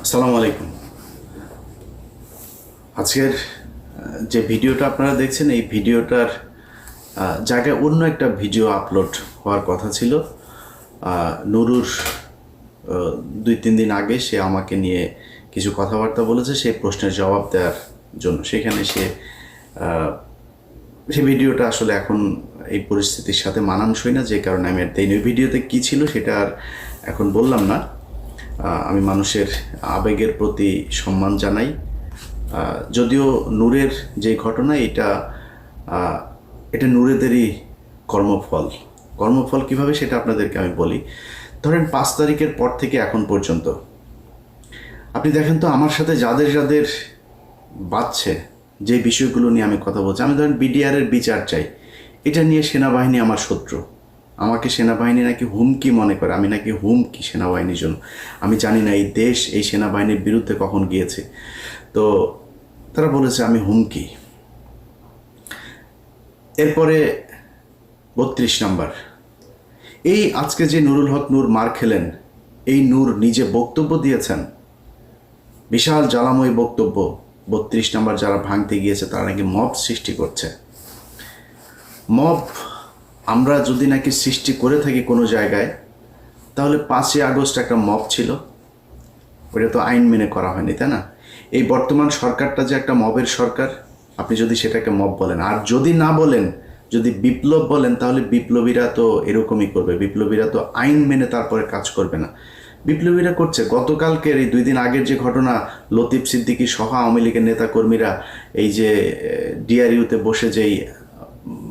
আসসালামু আলাইকুম। আজকের যে ভিডিওটা আপনারা দেখছেন এই ভিডিওটার জায়গায় অন্য একটা ভিডিও আপলোড হওয়ার কথা ছিল। নুরুর 2-3 দিন আগে সে আমাকে নিয়ে কিছু কথাবার্তা বলেছে সেই প্রশ্নের জবাব দেওয়ার জন্য। সেখানে সে ভিডিওটা আসলে এখন এই পরিস্থিতির সাথে মানানসই না, যে কারণে আমি আর দেইনি। ওই ভিডিওতে কী ছিল সেটা আর এখন বললাম না। আমি মানুষের আবেগের প্রতি সম্মান জানাই। যদিও নূরের যে ঘটনা এটা নূরেদেরই কর্মফল কিভাবে সেটা আপনাদেরকে আমি বলি। ধরেন 5 তারিখের পর থেকে এখন পর্যন্ত আপনি দেখেন তো আমার সাথে যাদের যাদের বাজছে, যে বিষয়গুলো নিয়ে আমি কথা বলছি, আমি ধরেন বিডিআরের বিচার চাই, এটা নিয়ে সেনাবাহিনী আমার শত্রু। আমাকে সেনাবাহিনী নাকি হুমকি মনে করে, আমি নাকি হুমকি সেনাবাহিনীর জন্য। আমি জানি না এই দেশ এই সেনাবাহিনীর বিরুদ্ধে কখন গিয়েছে। তো তারা বলেছে আমি হুমকি। এরপরে 32 নম্বর, এই আজকে যে নুরুল হক নূর মার খেলেন, এই নূর নিজে বক্তব্য দিয়েছেন, বিশাল জ্বালাময় বক্তব্য। 32 নম্বর যারা ভাঙতে গিয়েছে তারা নাকি মব সৃষ্টি করছে। মব আমরা যদি নাকি সৃষ্টি করে থাকি কোনো জায়গায়, তাহলে 5ই আগস্ট একটা মব ছিল, ওটা তো আইন মেনে করা হয়নি, তাই না? এই বর্তমান সরকারটা যে একটা মবের সরকার, আপনি যদি সেটাকে মব বলেন, আর যদি না বলেন, যদি বিপ্লব বলেন, তাহলে বিপ্লবীরা তো এরকমই করবে। বিপ্লবীরা তো আইন মেনে তারপরে কাজ করবে না। বিপ্লবীরা করছে। গতকালকের এই 2 দিন আগের যে ঘটনা, লতিফ সিদ্দিকী সহ আওয়ামী লীগের নেতাকর্মীরা এই যে ডিআরইউতে বসে যেই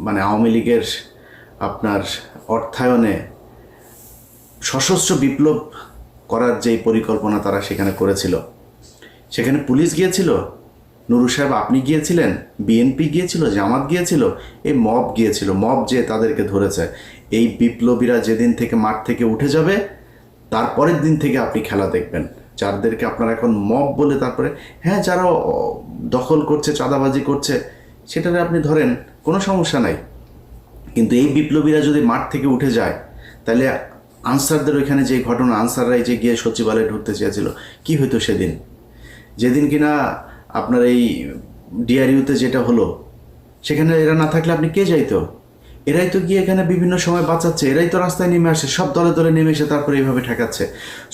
মানে আওয়ামী লীগের আপনার অর্থায়নে সশস্ত্র বিপ্লব করার যেই পরিকল্পনা তারা সেখানে করেছিল, সেখানে পুলিশ গিয়েছিল, নুরু সাহেব আপনি গিয়েছিলেন, বিএনপি গিয়েছিল, জামাত গিয়েছিল, এই মব গিয়েছিল। মব যে তাদেরকে ধরেছে। এই বিপ্লবীরা যেদিন থেকে মাঠ থেকে উঠে যাবে, তারপরের দিন থেকে আপনি খেলা দেখবেন। যাদেরকে আপনারা এখন মব বলে, তারপরে হ্যাঁ যারা দখল করছে, চাঁদাবাজি করছে, সেটাকে আপনি ধরেন, কোনো সমস্যা নাই। কিন্তু এই বিপ্লবীরা যদি মাঠ থেকে উঠে যায়, তাহলে আনসারদের ওইখানে যে ঘটনা, আনসাররাই যে গিয়ে সচিবালয়ে ঢুকতে চেয়েছিল, কি হইতো সেদিন? যেদিন কিনা আপনার এই ডিআরইউতে যেটা হলো, সেখানে এরা না থাকলে আপনি কে যাইতো? এরাই তো গিয়ে এখানে বিভিন্ন সময় বাঁচাচ্ছে, এরাই তো রাস্তায় নেমে আসে, সব দলে দলে নেমে এসে তারপরে এইভাবে ঠেকাচ্ছে।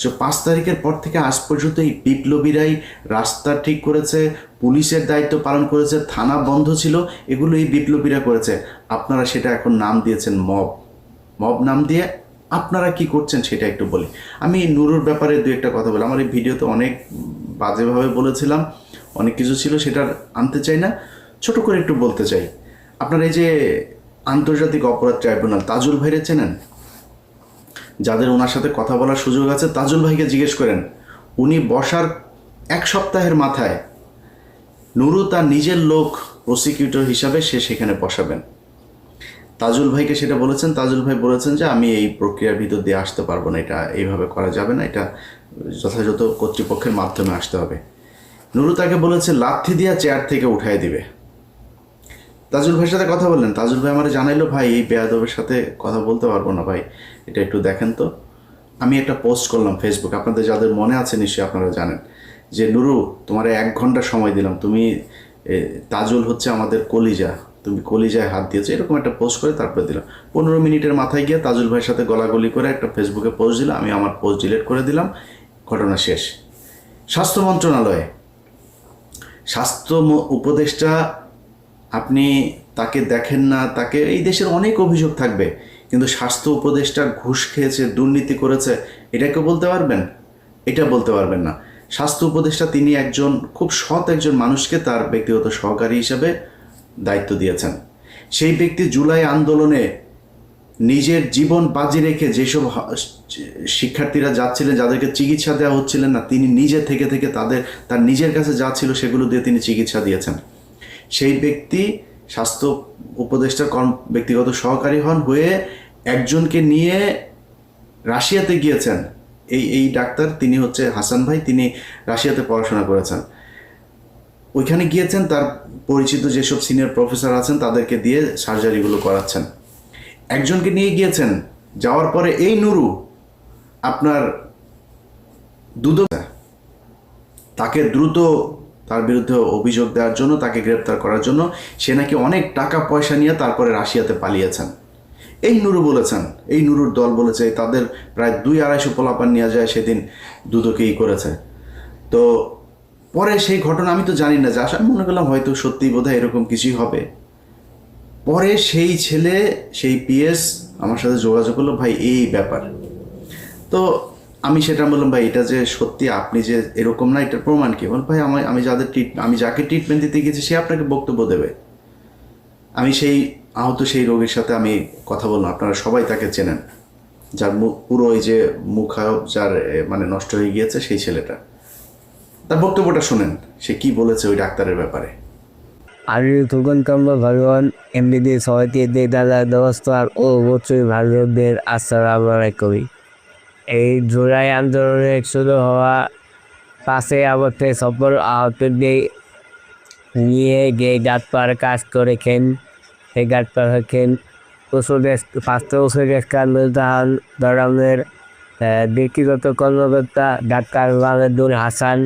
সো 5 তারিখের পর থেকে আজ পর্যন্ত এই বিপ্লবীরাই রাস্তা ঠিক করেছে, পুলিশের দায়িত্ব পালন করেছে, থানা বন্ধ ছিল, এগুলো এই বিপ্লবীরা করেছে। আপনারা সেটা এখন নাম দিয়েছেন মব নাম দিয়ে আপনারা কি করছেন সেটা একটু বলি। আমি নুরুর ব্যাপারে 2-একটা কথা বলি। আমার এই ভিডিওতে অনেক বাজেভাবে বলেছিলাম, অনেক কিছু ছিল, সেটা আনতে চাই না, ছোট করে একটু বলতে চাই। আপনারা এই যে আন্তর্জাতিক অপরাধ ট্রাইব্যুনাল, তাজুল ভাইরে চেনেন? যাদের ওনার সাথে কথা বলার সুযোগ আছে, তাজুল ভাইকে জিজ্ঞেস করেন। উনি বসার 1 সপ্তাহের মাথায় নুরু তার নিজের লোক প্রসিকিউটর হিসাবে সে সেখানে বসাবেন। তাজুল ভাইকে সেটা বলেছেন, তাজুল ভাই বলেছেন যে আমি এই প্রক্রিয়ার ভিতর দিয়ে আসতে পারবো না, এটা এইভাবে করা যাবে না, এটা যথাযথ কর্তৃপক্ষের মাধ্যমে আসতে হবে। নুরু তাকে বলেছে লাথি দিয়া চেয়ার থেকে উঠাই দিবে। তাজুল ভাইয়ের সাথে কথা বললেন, তাজুল ভাই আমার জানাইলো, ভাই এই বেয়াদবের সাথে কথা বলতে পারবো না ভাই, এটা একটু দেখেন তো। আমি একটা পোস্ট করলাম ফেসবুক, আপনাদের যাদের মনে আছে নিশ্চয়ই আপনারা জানেন, যে নুরু তোমার 1 ঘন্টা সময় দিলাম, তুমি তাজুল হচ্ছে আমাদের কলিজা, তুমি কলিজায় হাত দিয়েছো, এরকম একটা পোস্ট করে তারপরে দিলাম। 15 মিনিটের মাথায় গিয়ে তাজুল ভাইয়ের সাথে গলাগলি করে একটা ফেসবুকে পোস্ট দিলাম, আমি আমার পোস্ট ডিলিট করে দিলাম, ঘটনা শেষ। স্বাস্থ্য মন্ত্রণালয়ে স্বাস্থ্য উপদেষ্টা, আপনি তাকে দেখেন না, তাকে এই দেশের অনেক অভিযোগ থাকবে, কিন্তু স্বাস্থ্য উপদেষ্টা ঘুষ খেয়েছে, দুর্নীতি করেছে, এটাকে বলতে পারবেন? এটা বলতে পারবেন না। স্বাস্থ্য উপদেষ্টা তিনি একজন খুব সৎ একজন মানুষকে তার ব্যক্তিগত সহকারী হিসাবে দায়িত্ব দিয়েছেন। সেই ব্যক্তি জুলাই আন্দোলনে নিজের জীবন বাজি রেখে যেসব শিক্ষার্থীরা যাচ্ছিলেন, যাদেরকে চিকিৎসা দেওয়া হচ্ছিলেন না, তিনি নিজে থেকে তার নিজের কাছে যা ছিল সেগুলো দিয়ে তিনি চিকিৎসা দিয়েছেন। সেই ব্যক্তি স্বাস্থ্য উপদেষ্টার ব্যক্তিগত সহকারী হয়ে একজনকে নিয়ে রাশিয়াতে গিয়েছেন। এই ডাক্তার, তিনি হচ্ছে হাসান ভাই, তিনি রাশিয়াতে পড়াশোনা করেছেন। ওইখানে গিয়েছেন, তার পরিচিত যেসব সিনিয়র প্রফেসর আছেন তাদেরকে দিয়ে সার্জারিগুলো করাচ্ছেন। একজনকে নিয়ে গিয়েছেন, যাওয়ার পরে এই নুরু আপনার তাকে দ্রুত তার বিরুদ্ধে অভিযোগ দেওয়ার জন্য, তাকে গ্রেপ্তার করার জন্য সে নাকি অনেক টাকা পয়সা নিয়ে তারপরে রাশিয়াতে পালিয়েছেন। এই নুরু বলেছেন, এই নুরুর দল বলেছে তাদের প্রায় 200-250 পোলাপান নিয়ে যায় সেদিন দুদকেই করেছে। তো পরে সেই ঘটনা আমি তো জানি না, যা আমি মনে করলাম হয়তো সত্যিই বোধহয় এরকম কিছুই হবে। পরে সেই ছেলে, সেই পিএস আমার সাথে যোগাযোগ করলো, ভাই এই ব্যাপার। তো আমি সেটা বললাম, ভাই এটা যে সত্যি আপনি যে এরকম না, এটার প্রমাণ কি? বল ভাই আমি যাকে ট্রিটমেন্ট দিতে গেছি সে আপনাকে বক্তব্য দেবে। আমি সেই আহত সেই রোগীর সাথে আমি কথা বললাম, আপনারা সবাই তাকে চেনেন, যার পুরো ওই যে মুখায়ব যার মানে নষ্ট হয়ে গিয়েছে, সেই ছেলেটা। তার বক্তব্যটা শোনেন, সে কি বলেছে ওই ডাক্তারের ব্যাপারে। আমি তখন কামরা ভগবান এমনিতে সবাইকে দাদা নমস্কার ও অবশ্যই ভারতদের আসসালামু আলাইকুম। এই জুলাই আন্দোলনের শুরু হওয়া 5 আগস্টে সফল আহতদের নিয়ে যে ডাক্তার কাজ করেছেন, সেই ডাক্তার হচ্ছেন প্রাপ্তবয়স্ক কামরুজ্জামান ধরনের ব্যক্তিগত কর্মকর্তা ডাক্তার মাহমুদুল হাসান।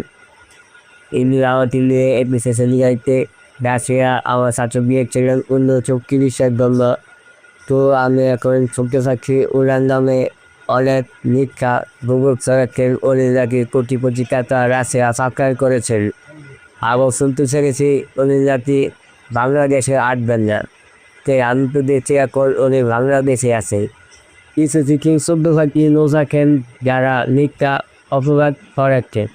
ইনি আমাকে নিয়ে এপিসেশন গাইতে রাশিয়া আমার ছাত্র ছিলেন 1934 জন্য। তো আমি এখন শুনতে পাচ্ছি ওনার নামে অনেক মিথ্যা গুগল সরকার উনি নাকি কোটি টাকা রাশিয়া সাবস্ক্রাইব করেছেন। আবার শুনতে পেরেছি উনি নাকি বাংলাদেশে আসবেন না। তাই আমি তো দেখছি এখন উনি বাংলাদেশে আছে। কিছু চিকিৎসক থাকেন যারা মিথ্যা অপরাধ করেছেন।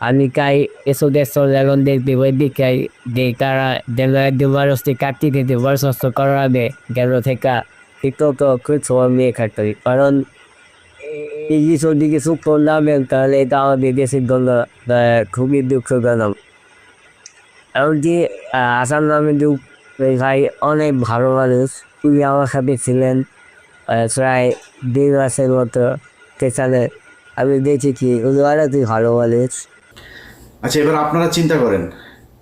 আমি চাই এসব দেশের এখন দেখতে বৈদিকাই যে তারা যেন একজন মানুষকে কাটিয়ে দিতে বরখাস্ত করার আগে যেন থেকে ঠিকমতো খুব সময় নিয়ে থাকতে হবে। কারণ এই কিছু দিকে সুখ করলাম তাহলে এটা আমাদের দেশের জন্য খুবই দুঃখজনক। এমনকি আসাম নামে ভাই অনেক ভালো মানুষ, উনি আমার সাথে ছিলেন প্রায় 1.5 মাসের মতো সেখানে। আমি দেখেছি উনি অনেকই ভালো মানুষ। আচ্ছা, এবার আপনারা চিন্তা করেন,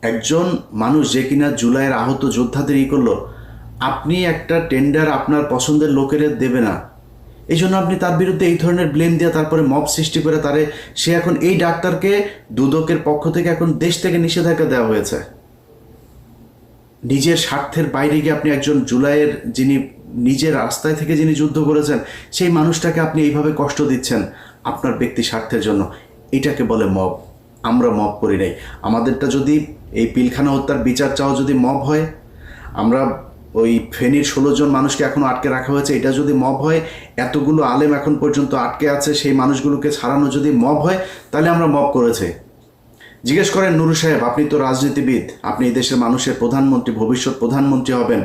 একজন মানুষ যে কিনা জুলাইয়ের আহত যোদ্ধাদের করলো, আপনি একটা টেন্ডার আপনার পছন্দের লোকের দেবে না, এই জন্য আপনি তার বিরুদ্ধে এই ধরনের ব্লেম দিয়ে তারপরে মব সৃষ্টি করে সে এখন এই ডাক্তারকে দুদকের পক্ষ থেকে এখন দেশ থেকে নিষেধাজ্ঞা দেওয়া হয়েছে। নিজের স্বার্থের বাইরে গিয়ে আপনি একজন জুলাইয়ের যিনি নিজের রাস্তায় থেকে যিনি যুদ্ধ করেছেন সেই মানুষটাকে আপনি এইভাবে কষ্ট দিচ্ছেন আপনার ব্যক্তি স্বার্থের জন্য। এটাকে বলে মব। আমরা মব করি নাই। আমাদেরটা যদি এই পিলখানা হত্যার বিচার চাও যদি মব হয়, আমরা ওই ফেনীর 16 জন মানুষকে এখনও আটকে রাখা হয়েছে, এটা যদি মব হয়, এতগুলো আলেম এখন পর্যন্ত আটকে আছে, সেই মানুষগুলোকে ছাড়ানো যদি মব হয়, তাহলে আমরা মব করেছে। জিজ্ঞেস করেন নুরু সাহেব, আপনি তো রাজনীতিবিদ, আপনি এই দেশের মানুষের প্রধানমন্ত্রী, ভবিষ্যৎ প্রধানমন্ত্রী হবেন।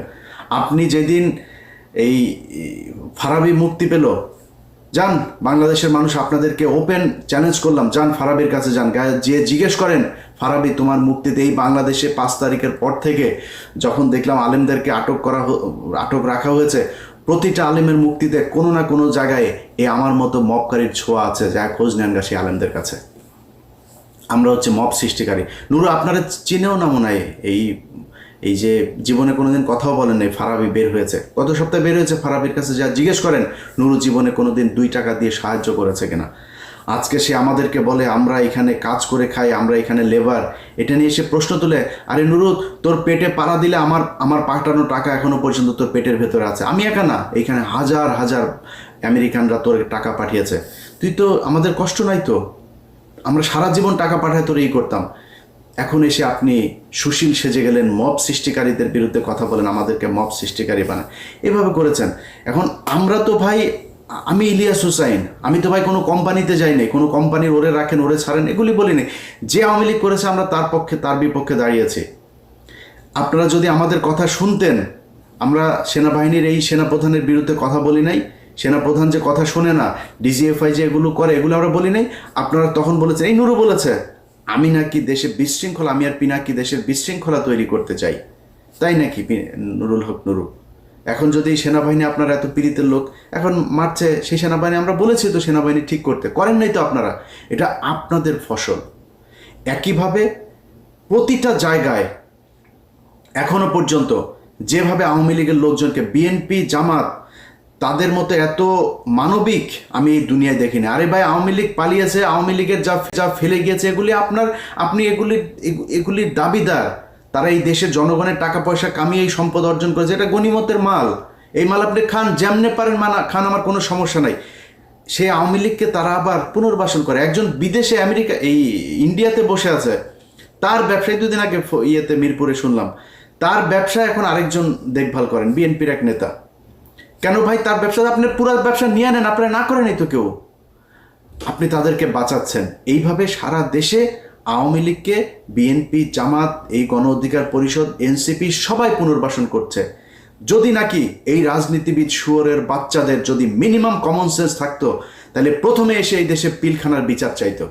আপনি যেদিন এই ফারাবি মুক্তি পেল, যান বাংলাদেশের মানুষ আপনাদেরকে ওপেন চ্যালেঞ্জ করলাম, যান ফারাবির কাছে যান, যে জিজ্ঞেস করেন ফারাবি তোমার মুক্তিতে এই বাংলাদেশে 5 তারিখের পর থেকে যখন দেখলাম আলেমদেরকে আটক রাখা হয়েছে, প্রতিটা আলেমের মুক্তিতে কোনো না কোনো জায়গায় এই আমার মতো মবকারীর ছোঁয়া আছে, যা খোঁজ নেন গা সেই আলেমদের কাছে। আমরা হচ্ছে মব সৃষ্টিকারী। নুরু আপনারা চিনেও না মনে হয়, এই যে জীবনে কোনোদিন কথাও বলেন নাই ফারাবি বের হয়েছে, গত সপ্তাহে বের হয়েছে। ফারাবির কাছে যা জিজ্ঞেস করেন নুরু জীবনে কোনোদিন 2 টাকা দিয়ে সাহায্য করেছে কিনা। আজকে সে আমাদেরকে বলে আমরা এখানে কাজ করে খাই, আমরা এখানে লেবার, এটা নিয়ে সে প্রশ্ন তুলে, আরে নুরু তোর পেটে পাড়া দিলে আমার পাঠানো টাকা এখনো পর্যন্ত তোর পেটের ভেতরে আছে। আমি একা না, এখানে হাজার হাজার আমেরিকানরা তোর টাকা পাঠিয়েছে, তুই তো আমাদের কষ্ট নাই তো, আমরা সারা জীবন টাকা পাঠায় তোর এই করতাম। এখন এসে আপনি সুশীল সেজে গেলেন, মব সৃষ্টিকারীদের বিরুদ্ধে কথা বলেন, আমাদেরকে মব সৃষ্টিকারী বানান, এভাবে করেছেন। এখন আমরা তো ভাই, আমি ইলিয়াস হুসাইন, আমি তো ভাই কোনো কোম্পানিতে যাই নাই, কোনো কোম্পানির ওরে রাখেন ওরে ছাড়েন এগুলি বলিনি। যে আওয়ামী লীগ করেছে আমরা তার পক্ষে তার বিপক্ষে দাঁড়িয়েছি। আপনারা যদি আমাদের কথা শুনতেন, আমরা সেনাবাহিনীর এই সেনাপ্রধানের বিরুদ্ধে কথা বলি নাই, সেনাপ্রধান যে কথা শোনে না, ডিজিএফআই যে এগুলো করে এগুলো আমরা বলি নাই। আপনারা তখন বলেছেন, এই নুরু বলেছে আমি নাকি দেশে বিশৃঙ্খলা, আমি আর পিনাকি দেশের বিশৃঙ্খলা তৈরি করতে চাই, তাই নাকি নুরুল হক নুরু? এখন যদি সেনাবাহিনী আপনার এত পীড়িতের লোক এখন মারছে, সেই সেনাবাহিনী আমরা বলেছি তো সেনাবাহিনী ঠিক করতে, করেন নাই তো আপনারা, এটা আপনাদের ফসল। একইভাবে প্রতিটা জায়গায় এখনো পর্যন্ত যেভাবে আওয়ামী লীগের লোকজনকে বিএনপি জামাত তাদের মতো এত মানবিক আমি এই দুনিয়ায় দেখিনি। আরে ভাই, আওয়ামী লীগ পালিয়েছে, আওয়ামী লীগের যা যা ফেলে গিয়েছে এগুলি আপনি এগুলির দাবিদার। তারা এই দেশের জনগণের টাকা পয়সা কামিয়ে এই সম্পদ অর্জন করেছে, এটা গনিমতের মাল। এই মাল আপনি খান, যেমনে পারেন খান, আমার কোনো সমস্যা নাই। সেই আওয়ামী লীগকে তারা আবার পুনর্বাসন করে। একজন বিদেশে ইন্ডিয়াতে বসে আছে, তার ব্যবসায়ী দুদিন আগে মিরপুরে শুনলাম, তার ব্যবসা এখন আরেকজন দেখভাল করেন, বিএনপির এক নেতা। কেন ভাই? তার ব্যবসা আপনি পুরো ব্যবসা নিয়ে নেন, আপনারা না করেন তো কেউ, আপনি তাদেরকে বাঁচাচ্ছেন। এইভাবে সারা দেশে আওয়ামী লীগকে বিএনপি, জামাত, এই গণ অধিকার পরিষদ, এনসিপি সবাই পুনর্বাসন করছে। যদি নাকি এই রাজনীতিবিদ শুয়োরের বাচ্চাদের যদি মিনিমাম কমন সেন্স থাকতো, তাহলে প্রথমে এসে এই দেশে পিলখানার বিচার চাইতো।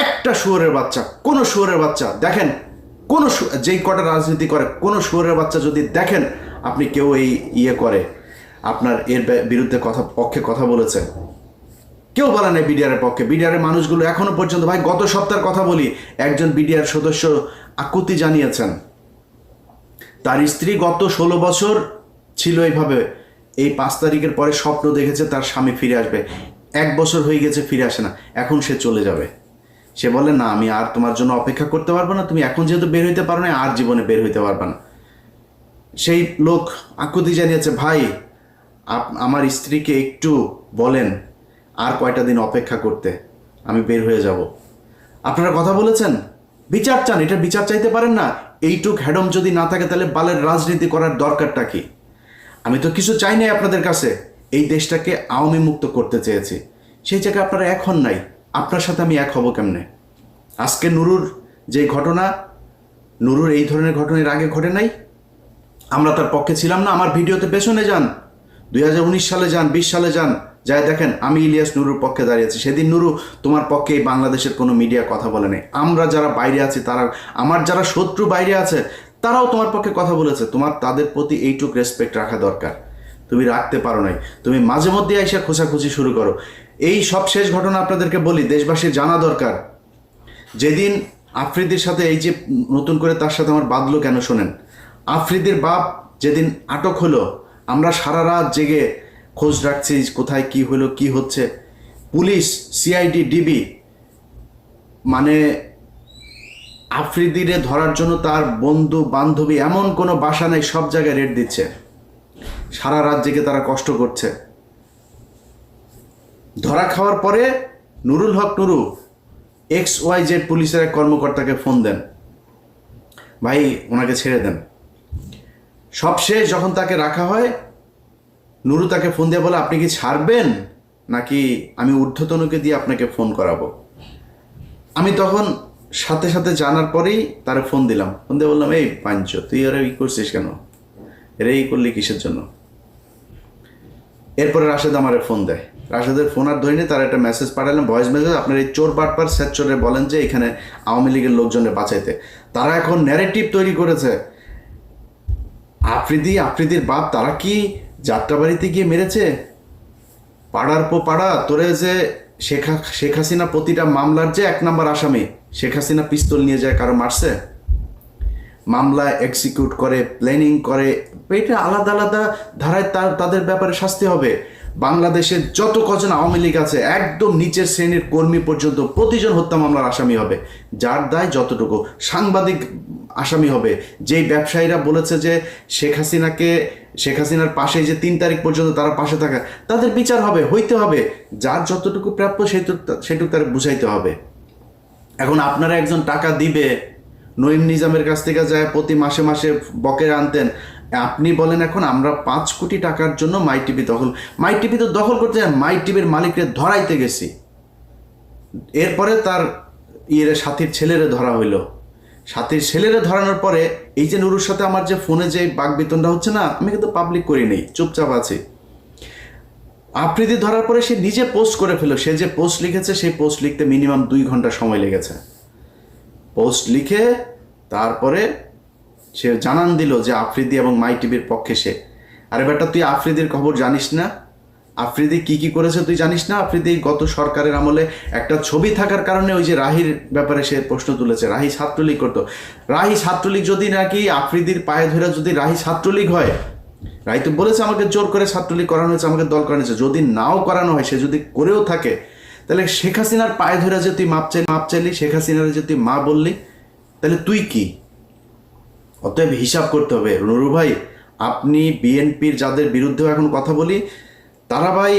একটা শুয়োরের বাচ্চা, কোনো শুয়োরের বাচ্চা দেখেন, কোনো যেই কটা রাজনীতি করে, কোনো শুয়োরের বাচ্চা যদি দেখেন আপনি কেউ এই করে আপনার এর বিরুদ্ধে পক্ষে কথা বলেছে, কেউ বলে নাই বিডিআরের পক্ষে। বিডিআরের মানুষগুলো এখনো পর্যন্ত, ভাই গত সপ্তাহের কথা বলি, একজন বিডিআর সদস্য আকুতি জানিয়েছেন তার স্ত্রী গত 16 বছর ছিল এইভাবে, এই 5 তারিখের পরে স্বপ্ন দেখেছে তার স্বামী ফিরে আসবে। 1 বছর হয়ে গেছে, ফিরে আসে না, এখন সে চলে যাবে। সে বলে না, আমি আর তোমার জন্য অপেক্ষা করতে পারবো না, তুমি এখন যেহেতু বের হইতে পারো না, আর জীবনে বের হইতে পারবে না। সেই লোক আকুতি জানিয়েছে, ভাই আমার স্ত্রীকে একটু বলেন আর কয়টা দিন অপেক্ষা করতে, আমি বের হয়ে যাব। আপনারা কথা বলেছেন, বিচার চান, এটা বিচার চাইতে পারেন না? এইটুক হ্যাডম যদি না থাকে তাহলে বালের রাজনীতি করার দরকারটা কি? আমি তো কিছু চাই নাই আপনাদের কাছে, এই দেশটাকে আওয়ামী মুক্ত করতে চেয়েছি, সেই জায়গায় আপনারা এখন নাই। আপনার সাথে আমি এক হব কেমনে? আজকে নুরুর যে ঘটনা, নুরুর এই ধরনের ঘটনা এর আগে ঘটে নাই, আমরা তার পক্ষে ছিলাম না। আমার ভিডিওতে পেছনে যান, 2019 সালে যান, 20 সালে যান, যাই দেখেন আমি ইলিয়াস নুরুর পক্ষে দাঁড়িয়েছি। সেদিন নুরু তোমার পক্ষে এই বাংলাদেশের কোনো মিডিয়া কথা বলে নেই। আমরা যারা বাইরে আছি, তারা আমার যারা শত্রু বাইরে আছে, তারাও তোমার পক্ষে কথা বলেছে। তোমার তাদের প্রতি এইটুক রেসপেক্ট রাখা দরকার, তুমি রাখতে পারো নাই। তুমি মাঝে মধ্যে আইসা খোঁচাখুচি শুরু করো। এই সব শেষ ঘটনা আপনাদেরকে বলি, দেশবাসীর জানা দরকার। যেদিন আফ্রিদির সাথে এই যে নতুন করে তার সাথে আমার বাঁধলো কেন শোনেন, আফ্রিদির বাপ যেদিন আটক হলো, আমরা সারা রাত জেগে খোঁজ রাখছি কোথায় কি হলো, কি হচ্ছে। পুলিশ, সিআইডি, ডিবি, মানে আফ্রিদিরে ধরার জন্য তার বন্ধু বান্ধবী এমন কোনো বাসা নেই, সব জায়গায় রেড দিচ্ছে। সারা রাত জেগে তারা কষ্ট করছে। ধরা খাওয়ার পরে নুরুল হক নুরু XYZ পুলিশের এক কর্মকর্তাকে ফোন দেন, ভাই ওনাকে ছেড়ে দেন। সবশেষ যখন তাকে রাখা হয়, নুরু তাকে ফোন দিয়ে বলে, আপনি কি ছাড়বেন নাকি আমি ঊর্ধ্বতনকে দিয়ে আপনাকে ফোন করাবো? আমি তখন সাথে সাথে জানার পরেই তারে ফোন দিলাম। ফোন দিয়ে বললাম, এই পাঞ্চ, তুই এরা ই করছিস কেন, এরা ই করলি কিসের জন্য? এরপরে রাশেদ আমারে ফোন দেয়। রাশেদের ফোন আর ধরিনি, তার একটা মেসেজ পাঠালাম, ভয়েস মেসেজ, আপনার এই চোর বাটপার স্যাচরে বলেন যে এখানে আওয়ামী লীগের লোকজনের বাঁচাইতে। তারা এখন ন্যারেটিভ তৈরি করেছে, আফ্রিদির বাপ তারা কি যাত্রাবাড়িতে গিয়ে মেরেছে, পাড়ার পো পাড়া, তোরে যে শেখ হাসিনা প্রতিটা মামলার যে 1 নম্বর আসামি, শেখ হাসিনা পিস্তল নিয়ে যায় কারো মারছে, মামলা এক্সিকিউট করে, প্ল্যানিং করে, এটা আলাদা আলাদা ধারায় তাদের ব্যাপারে শাস্তি হবে। বাংলাদেশের যত কজন আওয়ামী লীগ আছে, একদম নিচের শ্রেণীর কর্মী পর্যন্ত প্রতিজন হত্যা মামলার আসামি হবে, যার দায় যতটুকু। সাংবাদিক আসামি হবে, যেই ব্যবসায়ীরা বলেছে যে শেখ হাসিনার পাশে যে 3 তারিখ পর্যন্ত তারা পাশে থাকা, তাদের বিচার হবে, হইতে হবে। যার যতটুকু প্রাপ্য সেটুকু তার বুঝাইতে হবে। এখন আপনারা একজন টাকা দিবে, নঈম নিজামের কাছ থেকে যায় প্রতি মাসে মাসে বকেয়া আনতেন, আপনি বলেন এখন আমরা 5 কোটি টাকার জন্য মাই টিভি তো দখল করতে যায়, মাই টিভির মালিককে ধরাইতে গেছি। এরপরে তার সাথীর ছেলেরে ধরা হইলো। সাথীর ছেলেরে ধরানোর পরে এই যে নুরুর সাথে আমার যে ফোনে যে বাকবিতণ্ডা হচ্ছে না, আমি কিন্তু পাবলিক করি নেই, চুপচাপ আছি। আফ্রিদি ধরার পরে সে নিজে পোস্ট করে ফেলো। সে যে পোস্ট লিখেছে, সেই পোস্ট লিখতে মিনিমাম 2 ঘন্টা সময় লেগেছে। পোস্ট লিখে তারপরে সে জানান দিল যে আফ্রিদি এবং মাই টিভির পক্ষে সে। আরে বেটা, তুই আফ্রিদির খবর জানিস না? আফ্রিদি কি করেছে তুই জানিস না? আফ্রিদি গত সরকারের আমলে একটা ছবি থাকার কারণে ওই যে রাহির ব্যাপারে সে প্রশ্ন তুলেছে, রাহি ছাত্রলীগ করতো। রাহি ছাত্রলীগ যদি নাকি আফ্রিদির পায়ে ধরে যদি রাহি ছাত্রলীগ হয়, রায় তো বলেছে আমাকে জোর করে ছাত্রলীগ করানো হয়েছে, আমাকে দল করানো হয়েছে। যদি নাও করানো হয়, সে যদি করেও থাকে, তাহলে শেখ হাসিনার পায়ে ধরে যে তুই মাপ চাইলি, শেখ হাসিনার যে তুই মা বললি, তাহলে তুই কি? অতএব হিসাব করতে হবে নুরু ভাই। আপনি বিএনপির যাদের বিরুদ্ধেও এখন কথা বলি, তারা ভাই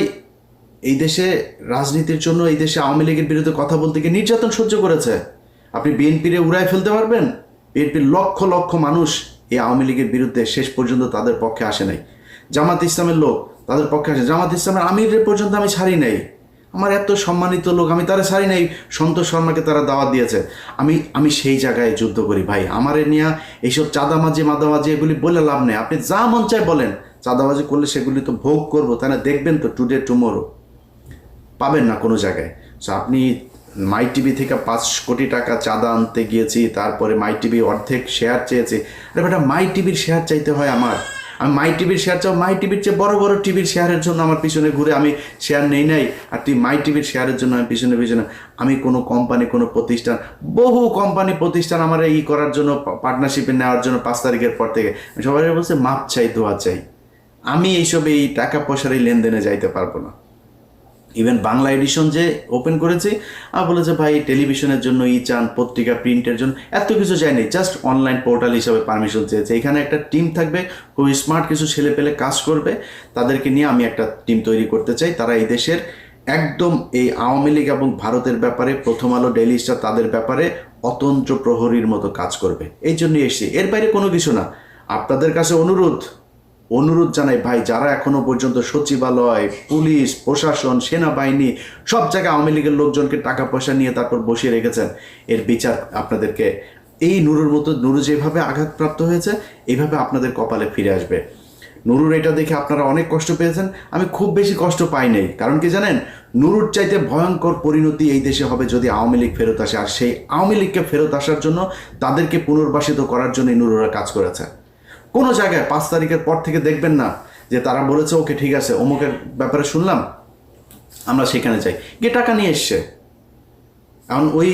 এই দেশে রাজনীতির জন্য, এই দেশে আওয়ামী লীগের বিরুদ্ধে কথা বলতে গিয়ে নির্যাতন সহ্য করেছে। আপনি বিএনপিরে উড়ায় ফেলতে পারবেন? বিএনপির লক্ষ লক্ষ মানুষ এই আওয়ামী লীগের বিরুদ্ধে শেষ পর্যন্ত তাদের পক্ষে আসে নাই। জামাত ইসলামের লোক তাদের পক্ষে আসে, জামাত ইসলামের আমিরের পর্যন্ত আমি ছাড়ি নাই। আমার এত সম্মানিত লোক, আমি তারা ছাড়ি নাই। সন্তোষ শর্মাকে তারা দাওয়াত দিয়েছে। আমি সেই জায়গায় যুদ্ধ করি ভাই। আমার নিয়ে এইসব চাঁদামাজি মাদামাজি এগুলি বলে লাভ নেই। আপনি যা মন চায় বলেন, চাঁদাবাজি করলে সেগুলি তো ভোগ করবো, তাই না? দেখবেন তো টুডে টুমোরো পাবেন না কোনো জায়গায়। সো আপনি মাই টিভি থেকে 5 কোটি টাকা চাঁদা আনতে গিয়েছি, তারপরে মাই টিভি অর্ধেক শেয়ার চেয়েছি। আরে বেটা, মাই টিভির শেয়ার চাইতে হয় আমার? আমি মাই টিভির শেয়ার চাও? মাই টিভির চেয়ে বড় বড় টিভির শেয়ারের জন্য আমার পিছনে ঘুরে আমি শেয়ার নেই নাই, আর তুই মাই টিভির শেয়ারের জন্য আমি পিছনে পিছনে। আমি কোনো কোম্পানি, কোনো প্রতিষ্ঠান, বহু কোম্পানি প্রতিষ্ঠান আমার এই করার জন্য, পার্টনারশিপে নেওয়ার জন্য 5 তারিখের পর থেকে সবাই বলছে মাপ চাই, দোয়া চাই। আমি এইসব এই টাকা পয়সার এই লেনদেনে যাইতে পারবো না। ইভেন বাংলা এডিশন যে ওপেন করেছি, বলেছে ভাই টেলিভিশনের জন্য চান, পত্রিকা প্রিন্টের জন্য এত কিছু চাইনি, জাস্ট অনলাইন পোর্টাল হিসাবে পারমিশন চেয়েছে। এখানে একটা টিম থাকবে, খুব স্মার্ট কিছু ছেলে পেলে কাজ করবে, তাদেরকে নিয়ে আমি একটা টিম তৈরি করতে চাই। তারা এই দেশের একদম এই আওয়ামী লীগ এবং ভারতের ব্যাপারে, প্রথম আলো, ডেইলি স্টার, তাদের ব্যাপারে অতন্ত্র প্রহরীর মতো কাজ করবে। এই জন্যই এসেছি, এর বাইরে কোনো কিছু না। আপনাদের কাছে অনুরোধ জানাই ভাই, যারা এখনো পর্যন্ত সচিবালয়, পুলিশ, প্রশাসন, সেনাবাহিনী সব জায়গায় আওয়ামী লীগের লোকজনকে টাকা পয়সা নিয়ে তারপর বসিয়ে রেখেছেন, এর বিচার আপনাদেরকে, এই নুরুর মতো, নুরু যেভাবে আঘাতপ্রাপ্ত হয়েছে এইভাবে আপনাদের কপালে ফিরে আসবে। নুরুর এটা দেখে আপনারা অনেক কষ্ট পেয়েছেন, আমি খুব বেশি কষ্ট পাই নাই। কারণ কি জানেন, নুরুর চাইতে ভয়ঙ্কর পরিণতি এই দেশে হবে যদি আওয়ামী লীগ ফেরত আসে। আর সেই আওয়ামী লীগকে ফেরত আসার জন্য, তাদেরকে পুনর্বাসিত করার জন্যই নুরুরা কাজ করেছে। কোনো জায়গায় 5 তারিখের পর থেকে দেখবেন না যে তারা বলেছে ওকে ঠিক আছে, অমুকের ব্যাপারে শুনলাম, আমরা সেখানে যাই, গিয়ে টাকা নিয়ে এসছে। এখন ওই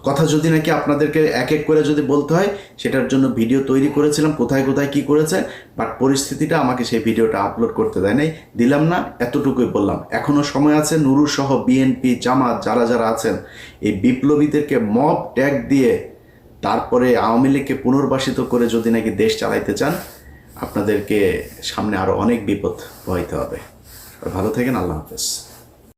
কথা যদি নাকি আপনাদেরকে এক এক করে যদি বলতে হয়, সেটার জন্য ভিডিও তৈরি করেছিলাম, কোথায় কোথায় কি করেছে, বাট পরিস্থিতিটা আমাকে সেই ভিডিওটা আপলোড করতে দেয় নাই, দিলাম না, এতটুকুই বললাম। এখনও সময় আছে, নুরু সহ বিএনপি, জামাত যারা যারা আছেন, এই বিপ্লবীদেরকে মব ট্যাগ দিয়ে তারপরে আওয়ামী লীগকে পুনর্বাসিত করে যদি নাকি দেশ চালাইতে চান, আপনাদেরকে সামনে আরও অনেক বিপদ বইতে হবে। ভালো থাকেন, আল্লাহ হাফেজ।